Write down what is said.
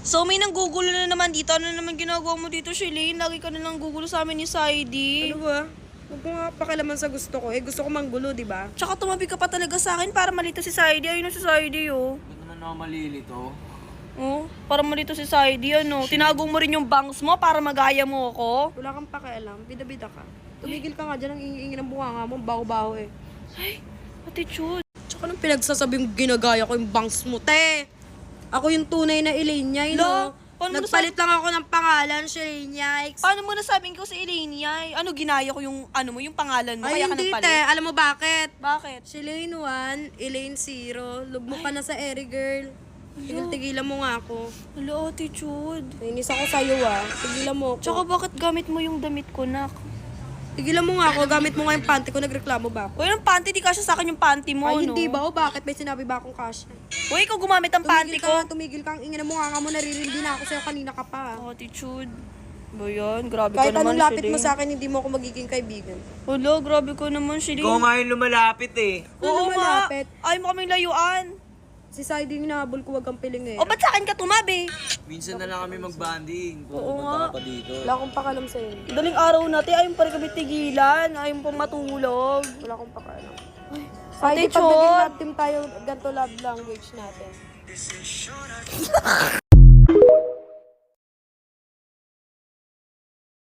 So, may nanggugulo na naman dito. Ano naman ginagawa mo dito, Shalane? Lagi ka na lang gugulo sa amin ni Saidi. Ano ba? Huwag ko nga pakialaman sa gusto ko. Gusto ko manggulo, di ba? Tsaka tumabi ka pa talaga sa akin para malito si Saidi. Ayun na si Saidi, oh. Ba't naman ako malilito? Oh, para malito si Saidi, ano. Tinago mo rin yung bangs mo para magaya mo ako. Wala kang pakialam. Bida-bida ka. Tumigil ka nga dyan. Ang ingi ng bunganga mo. Baho-baho eh. Ay, attitude. Tsaka nung pinagsasabi yung ginagaya ko yung bangs mo, te. Ako yung tunay na Elaine niya, Lo, no? paano mo Nagpalit lang ako ng pangalan, Elaine niya. Paano mo nasabing ko si Elenia? Ano, ginaya ko yung, ano mo, yung pangalan mo? Ay, Kaya ka hindi, te. nagpalit? Alam mo bakit? Bakit? Si Elaine 1, Elaine 0. Lugmo ka na sa Eri, girl. Tigil-tigilan mo nga ako. Hello, attitude. Nainis ako sa'yo, ah. Tigilan mo ako. Tsaka bakit gamit mo yung damit ko, nak? Tigilan mo nga ako. Gamit mo nga yung panty ko. Nagreklamo ba ako? Uy, yung panty, di kasya sa akin yung panty mo, Ay, no? hindi ba? O bakit? May sinabi ba akong kasha? Uy, ikaw gumamit ng panty ko. Tumigil ka. Ang ingin mo nga mo. Naririndi na ako sa'yo. Kanina ka pa. Attitude. Ba yan? Grabe ka Kahit naman, anong lapit mo Shalane. sa akin, hindi mo ako magiging kaibigan. Hala, grabe ka naman, Shalane. Ikaw nga yung lumalapit eh. Oo Ano nga. malapit? Ayaw mo kaming layuan. Si Saidi yung hinahabol ko, wag kang piling eh. O, ba't sa akin ka tumabi? Minsan na lang kami mag-banding. Oo Pupunta nga. ka pa dito. Wala akong pakalam sa'yo. Daling araw natin, ayaw pa rin kami tigilan. Ayaw pa matulog. Wala akong pakalam. Ate Saidi, pag Chot. naging love team tayo, ganito love language natin.